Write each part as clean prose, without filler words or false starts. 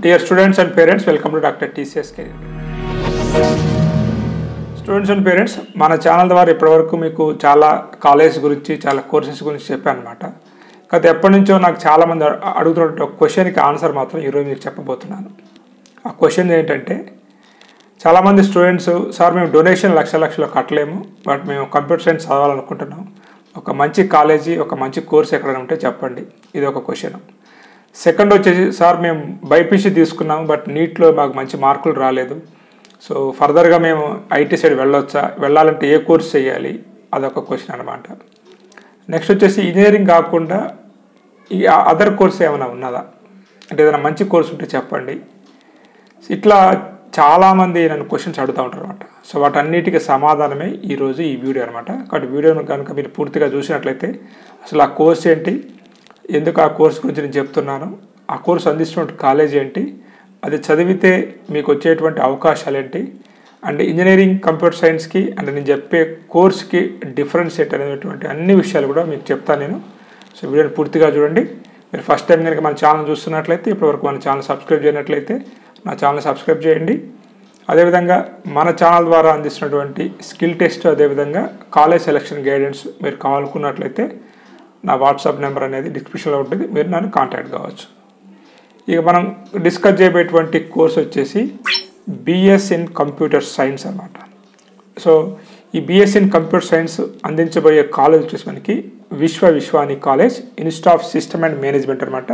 Dear students and parents, welcome to Dr. TCS Career. Students and parents, మన channel ద్వారా ఇప్పటివరకు మీకు చాలా కాలేజ్ గురించి చాలా కోర్సెస్ గురించి చెప్పాను అన్నమాట. గత ఎప్పటి నుంచో నాకు చాలా మంది అడుగుతున్న ఒక క్వశ్చన్కి ఆన్సర్ మాత్రం ఈరోజు మీకు చెప్పబోతున్నాను. ఆ క్వశ్చన్ ఏంటంటే, చాలామంది స్టూడెంట్స్ సార్ మేము డొనేషన్ లక్షలు కట్టలేము, బట్ మేము కంప్యూటర్ సైన్స్ చదవాలనుకుంటున్నాం, ఒక మంచి కాలేజీ ఒక మంచి కోర్స్ ఎక్కడైనా ఉంటే చెప్పండి. ఇది ఒక క్వశ్చన్. సెకండ్ వచ్చేసి, సార్ మేము బైపీసీ తీసుకున్నాము బట్ నీట్లో మాకు మంచి మార్కులు రాలేదు, సో ఫర్దర్గా మేము ఐటీ సైడ్ వెళ్ళాలంటే ఏ కోర్స్ చేయాలి, అదొక క్వశ్చన్ అనమాట. నెక్స్ట్ వచ్చేసి, ఇంజనీరింగ్ కాకుండా ఈ అదర్ కోర్స్ ఏమైనా ఉన్నదా, అంటే ఏదైనా మంచి కోర్స్ ఉంటే చెప్పండి. ఇట్లా చాలామంది నన్ను క్వశ్చన్స్ అడుగుతూ ఉంటారు అనమాట. సో వాటన్నిటికీ సమాధానమే ఈరోజు ఈ వీడియో అనమాట. కాబట్టి వీడియోను కనుక మీరు పూర్తిగా చూసినట్లయితే అసలు ఆ కోర్స్ ఏంటి, ఎందుకు ఆ కోర్స్ గురించి నేను చెప్తున్నాను, ఆ కోర్స్ అందిస్తున్న కాలేజ్ ఏంటి, అది చదివితే మీకు వచ్చేటువంటి అవకాశాలు ఏంటి, అండ్ ఇంజనీరింగ్ కంప్యూటర్ సైన్స్కి అండ్ నేను చెప్పే కోర్స్కి డిఫరెన్స్ ఏంటి అనేటువంటి అన్ని విషయాలు కూడా మీకు చెప్తాను నేను. సో వీడియోని పూర్తిగా చూడండి. మీరు ఫస్ట్ టైం కనుక మన ఛానల్ చూస్తున్నట్లయితే, ఇప్పటివరకు మన ఛానల్ సబ్స్క్రైబ్ చేయనట్లయితే నా ఛానల్ సబ్స్క్రైబ్ చేయండి. అదేవిధంగా మన ఛానల్ ద్వారా అందిస్తున్నటువంటి స్కిల్ టెస్ట్, అదేవిధంగా కాలేజ్ సెలక్షన్ గైడెన్స్ మీరు కావాలనుకున్నట్లయితే నా వాట్సాప్ నెంబర్ అనేది డిస్క్రిప్షన్లో ఉంటుంది, మీరు నన్ను కాంటాక్ట్ కావచ్చు. ఇక మనం డిస్కస్ చేయబోయేటువంటి కోర్స్ వచ్చేసి బిఎస్ ఇన్ కంప్యూటర్ సైన్స్ అన్నమాట. సో ఈ బిఎస్ ఇన్ కంప్యూటర్ సైన్స్ అందించబోయే కాలేజ్ వచ్చేసి మనకి Vishwani college, institute of system and management అనమాట.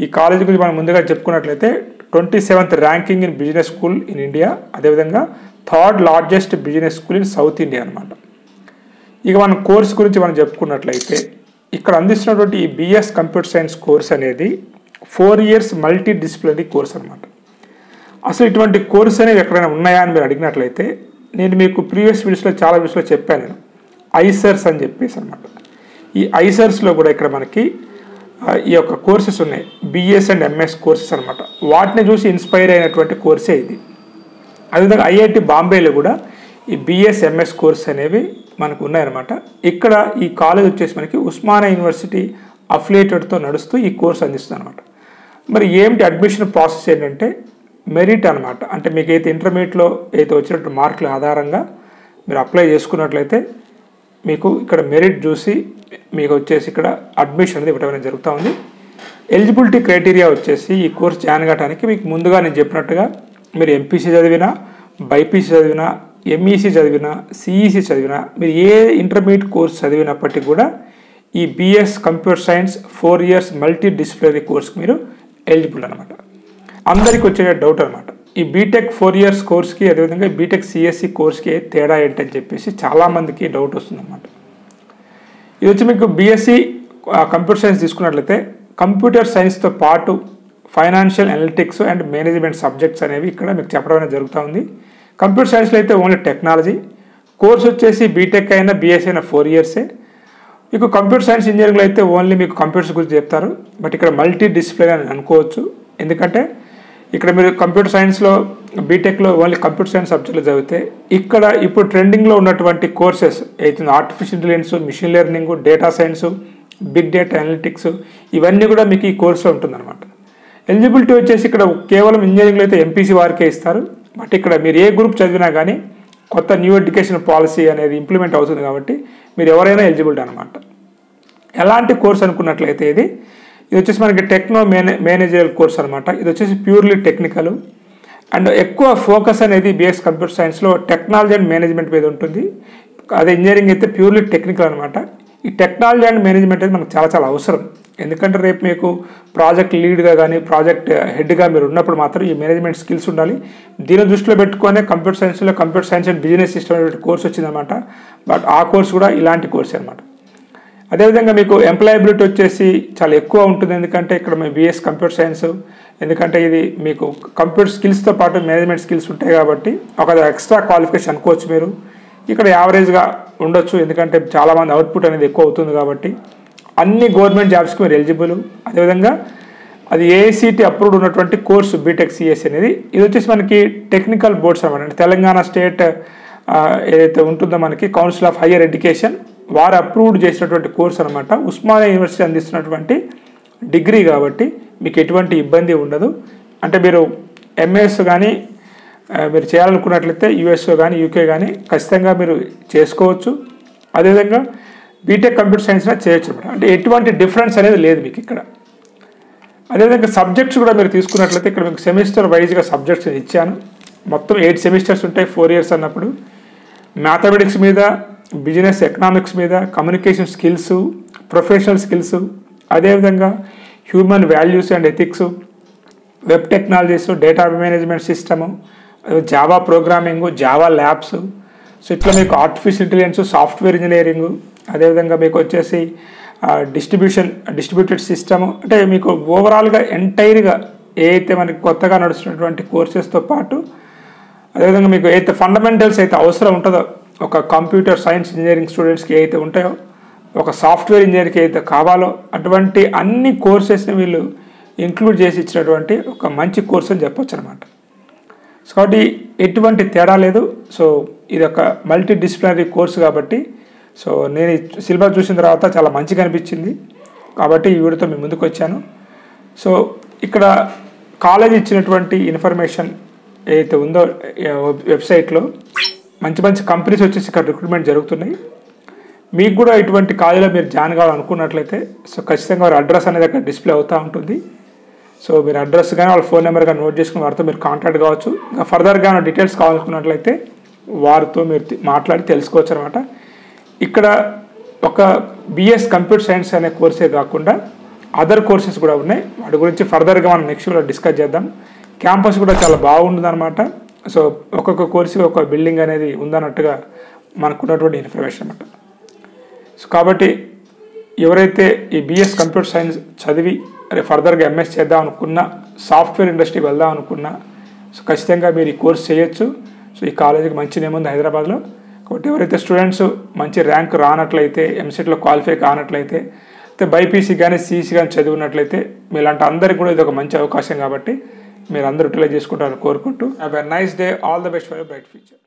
ఈ కాలేజ్ గురించి మనం ముందుగా చెప్పుకున్నట్లయితే 27th ranking in business school in India, అదేవిధంగా 3rd largest business school in south India అనమాట. ఇక మనం కోర్స్ గురించి మనం చెప్పుకున్నట్లయితే, ఇక్కడ అందిస్తున్నటువంటి ఈ బిఎస్ కంప్యూటర్ సైన్స్ కోర్స్ అనేది 4 years మల్టీ డిసిప్లినరీ కోర్స్ అనమాట. అసలు ఇటువంటి కోర్స్ అనేవి ఎక్కడైనా ఉన్నాయా అని మీరు అడిగినట్లయితే, నేను మీకు ప్రీవియస్ వీడియోస్లో చాలా వీడియోస్లో చెప్పాను నేను, ఐసర్స్ అని చెప్పేసి అనమాట. ఈ ఐసర్స్లో కూడా ఇక్కడ మనకి ఈ యొక్క కోర్సెస్ ఉన్నాయి, బిఎస్ అండ్ ఎంఎస్ కోర్సెస్ అనమాట. వాటిని చూసి ఇన్స్పైర్ అయినటువంటి కోర్సే ఇది. అదేవిధంగా ఐఐటి బాంబేలో కూడా ఈ బిఎస్ ఎంఎస్ కోర్స్ అనేవి మనకు ఉన్నాయన్నమాట. ఇక్కడ ఈ కాలేజ్ వచ్చేసి మనకి ఉస్మానియా యూనివర్సిటీ అఫిలియేటెడ్తో నడుస్తూ ఈ కోర్స్ అందిస్తుంది అనమాట. మరి ఏమిటి అడ్మిషన్ ప్రాసెస్ ఏంటంటే, మెరిట్ అనమాట. అంటే మీకు అయితే ఇంటర్మీడియట్లో అయితే వచ్చినట్టు మార్కుల ఆధారంగా మీరు అప్లై చేసుకున్నట్లయితే మీకు ఇక్కడ మెరిట్ చూసి మీకు వచ్చేసి ఇక్కడ అడ్మిషన్ అనేది ఇవ్వడం అనేది జరుగుతూ ఉంది. ఎలిజిబిలిటీ క్రైటీరియా వచ్చేసి ఈ కోర్స్ జాయిన్ కావడానికి మీకు ముందుగా నేను చెప్పినట్టుగా మీరు ఎంపీసీ చదివినా, బైపీసీ చదివినా, ఎంఈసీ చదివినా, సిఈసీ చదివినా, మీరు ఏ ఇంటర్మీడియట్ కోర్స్ చదివినప్పటికీ కూడా ఈ BS computer science 4 years multi disciplinary కోర్స్కి మీరు ఎలిజిబుల్ అనమాట. అందరికి వచ్చే డౌట్ అనమాట, ఈ బీటెక్ 4 years కోర్స్కి అదేవిధంగా బీటెక్ సిఎస్సి కోర్స్కి తేడా ఏంటని చెప్పేసి చాలామందికి డౌట్ వస్తుందన్నమాట. ఇది వచ్చి మీకు బిఎస్సి కంప్యూటర్ సైన్స్ తీసుకున్నట్లయితే కంప్యూటర్ సైన్స్తో పాటు financial analytics and management subjects అనేవి ఇక్కడ మీకు చెప్పడం అనేది జరుగుతూ ఉంది. కంప్యూటర్ సైన్స్లో అయితే ఓన్లీ టెక్నాలజీ కోర్స్ వచ్చేసి బీటెక్ అయినా బిఎస్సి అయినా 4 years. మీకు కంప్యూటర్ సైన్స్ ఇంజనీరింగ్లో అయితే ఓన్లీ మీకు కంప్యూటర్స్ గురించి చెప్తారు, బట్ ఇక్కడ మల్టీ డిసిప్లిన్ అని అనుకోవచ్చు. ఎందుకంటే ఇక్కడ మీరు కంప్యూటర్ సైన్స్లో బీటెక్లో ఓన్లీ కంప్యూటర్ సైన్స్ సబ్జెక్టులు చదివితే, ఇక్కడ ఇప్పుడు ట్రెండింగ్లో ఉన్నటువంటి కోర్సెస్ అయితే artificial intelligence, machine learning, data science, big data analytics, ఇవన్నీ కూడా మీకు ఈ కోర్సులో ఉంటుందన్నమాట. ఎలిజిబిలిటీ వచ్చేసి ఇక్కడ కేవలం ఇంజనీరింగ్లో అయితే ఎంపీసీ వారికే ఇస్తారు, బట్ ఇక్కడ మీరు ఏ గ్రూప్ చదివినా కానీ కొత్త న్యూ ఎడ్యుకేషన్ పాలసీ అనేది ఇంప్లిమెంట్ అవుతుంది కాబట్టి మీరు ఎవరైనా ఎలిజిబిలిటీ అనమాట. ఎలాంటి కోర్స్ అనుకున్నట్లయితే ఇది వచ్చేసి మనకి టెక్నో మేనేజరల్ కోర్స్ అనమాట. ఇది వచ్చేసి ప్యూర్లీ టెక్నికల్ అండ్ ఎక్కువ ఫోకస్ అనేది బిఎస్ కంప్యూటర్ సైన్స్లో టెక్నాలజీ అండ్ మేనేజ్మెంట్ మీద ఉంటుంది. అదే ఇంజనీరింగ్ అయితే ప్యూర్లీ టెక్నికల్ అనమాట. ఈ టెక్నాలజీ అండ్ మేనేజ్మెంట్ అనేది మనకు చాలా అవసరం. ఎందుకంటే రేపు మీకు ప్రాజెక్ట్ లీడ్గా కానీ ప్రాజెక్ట్ హెడ్గా మీరు ఉన్నప్పుడు మాత్రం ఈ మేనేజ్మెంట్ స్కిల్స్ ఉండాలి. దీని దృష్టిలో పెట్టుకునే కంప్యూటర్ సైన్స్లో computer science and business system అనే కోర్స్ వచ్చిందనమాట. బట్ ఆ కోర్స్ కూడా ఇలాంటి కోర్సే అనమాట. అదేవిధంగా మీకు ఎంప్లాయబిలిటీ వచ్చేసి చాలా ఎక్కువ ఉంటుంది, ఎందుకంటే ఇక్కడ మీ బిఎస్ కంప్యూటర్ సైన్స్, ఎందుకంటే ఇది మీకు కంప్యూటర్ స్కిల్స్తో పాటు మేనేజ్మెంట్ స్కిల్స్ ఉంటాయి కాబట్టి ఒక ఎక్స్ట్రా క్వాలిఫికేషన్ అనుకోవచ్చు. మీరు ఇక్కడ యావరేజ్గా ఉండొచ్చు, ఎందుకంటే చాలామంది అవుట్పుట్ అనేది ఎక్కువ అవుతుంది కాబట్టి అన్ని గవర్నమెంట్ జాబ్స్కి మీరు ఎలిజిబుల్. అదేవిధంగా అది ఏఐసిటి అప్రూవ్డ్ ఉన్నటువంటి కోర్సు బీటెక్ సిఎస్సి అనేది. ఇది వచ్చేసి మనకి టెక్నికల్ బోర్డ్స్ అనమాట. అంటే తెలంగాణ స్టేట్ ఏదైతే ఉంటుందో మనకి కౌన్సిల్ ఆఫ్ హయ్యర్ ఎడ్యుకేషన్ వారు అప్రూవ్డ్ చేసినటువంటి కోర్స్ అనమాట. ఉస్మానియా యూనివర్సిటీ అందిస్తున్నటువంటి డిగ్రీ కాబట్టి మీకు ఎటువంటి ఇబ్బంది ఉండదు. అంటే మీరు ఎంఎస్ కానీ మీరు చేయాలనుకున్నట్లయితే యూఎస్ఓ కానీ యూకే కానీ ఖచ్చితంగా మీరు చేసుకోవచ్చు. అదేవిధంగా బీటెక్ కంప్యూటర్ సైన్స్ చేయొచ్చు అనమాట. అంటే ఎటువంటి డిఫరెన్స్ అనేది లేదు మీకు ఇక్కడ. అదేవిధంగా సబ్జెక్ట్స్ కూడా మీరు తీసుకున్నట్లయితే ఇక్కడ మీకు సెమిస్టర్ వైజ్గా సబ్జెక్ట్స్ ఇచ్చాను. మొత్తం 8 సెమిస్టర్స్ ఉంటాయి 4 years అన్నప్పుడు. మ్యాథమెటిక్స్ మీద, బిజినెస్ ఎకనామిక్స్ మీద, కమ్యూనికేషన్ స్కిల్స్, ప్రొఫెషనల్ స్కిల్స్, అదేవిధంగా human values and ethics, web technologies, data management system, Java programming, Java labs. So ఇట్లా మీకు ఆర్టిఫిషియల్ ఇంటెలిజెన్స్, సాఫ్ట్వేర్ ఇంజనీరింగ్, అదేవిధంగా మీకు వచ్చేసి డిస్ట్రిబ్యూటెడ్ సిస్టమ్. అంటే మీకు ఓవరాల్గా ఎంటైర్గా ఏదైతే మనకి కొత్తగా నడుస్తున్నటువంటి కోర్సెస్తో పాటు అదేవిధంగా మీకు ఏదైతే ఫండమెంటల్స్ అయితే అవసరం ఉంటుందో ఒక కంప్యూటర్ సైన్స్ ఇంజనీరింగ్ స్టూడెంట్స్కి ఏదైతే ఉంటాయో, ఒక సాఫ్ట్వేర్ ఇంజనీర్కి ఏదైతే కావాలో అటువంటి అన్ని కోర్సెస్ని వీళ్ళు ఇంక్లూడ్ చేసి ఇచ్చినటువంటి ఒక మంచి కోర్స్ అని చెప్పొచ్చు అనమాట. సో కాబట్టి ఎటువంటి తేడా లేదు. సో ఇది ఒక మల్టీ డిసిప్లినరీ కోర్సు కాబట్టి సో నేను సిలబస్ చూసిన తర్వాత చాలా మంచిగా అనిపించింది కాబట్టి ఈ వీడియోతో మీ ముందుకు వచ్చాను. సో ఇక్కడ కాలేజ్ ఇచ్చినటువంటి ఇన్ఫర్మేషన్ ఏదైతే ఉందో వెబ్సైట్లో మంచి మంచి కంపెనీస్ వచ్చేసి ఇక్కడ రిక్రూట్మెంట్ జరుగుతున్నాయి. మీకు కూడా ఇటువంటి కాలేజీలో మీరు జాయిన్ కావాలనుకున్నట్లయితే సో ఖచ్చితంగా వారి అడ్రస్ అనేది అక్కడ డిస్ప్లే అవుతూ ఉంటుంది. సో మీరు అడ్రస్ కానీ వాళ్ళ ఫోన్ నెంబర్ కానీ నోట్ చేసుకుని వారితో మీరు కాంటాక్ట్ కావచ్చు. ఇంకా ఫర్దర్గా డీటెయిల్స్ కావాలనుకున్నట్లయితే వారితో మీరు మాట్లాడి తెలుసుకోవచ్చు అనమాట. ఇక్కడ ఒక బిఎస్ కంప్యూటర్ సైన్స్ అనే కోర్సే కాకుండా అదర్ కోర్సెస్ కూడా ఉన్నాయి. వాటి గురించి ఫర్దర్గా మనం నెక్స్ట్ వీడియోలో డిస్కస్ చేద్దాం. క్యాంపస్ కూడా చాలా బాగుంటుంది అనమాట. సో ఒక్కొక్క కోర్సుకి ఒక బిల్డింగ్ అనేది ఉందన్నట్టుగా మనకున్నటువంటి ఇన్ఫర్మేషన్ అనమాట. సో కాబట్టి ఎవరైతే ఈ బిఎస్ కంప్యూటర్ సైన్స్ చదివి ఫర్దర్గా ఎంఎస్ చేద్దాం అనుకున్నా, సాఫ్ట్వేర్ ఇండస్ట్రీకి వెళ్దాం అనుకున్నా సో ఖచ్చితంగా మీరు ఈ కోర్స్ చేయొచ్చు. సో ఈ కాలేజీకి మంచి నేమ్ ఉంది హైదరాబాద్లో. కాబట్టి ఎవరైతే స్టూడెంట్స్ మంచి ర్యాంక్ రానట్లయితే, ఎంసెట్లో క్వాలిఫై కానట్లయితే, బైపీసీ కానీ సిఈసీ కానీ చదివినట్లయితే మీలాంటి అందరికీ కూడా ఇది ఒక మంచి అవకాశం కాబట్టి మీరు అందరూ యూటిలైజ్ చేసుకుంటారని కోరుకుంటూ have a nice day. All the best for your bright future.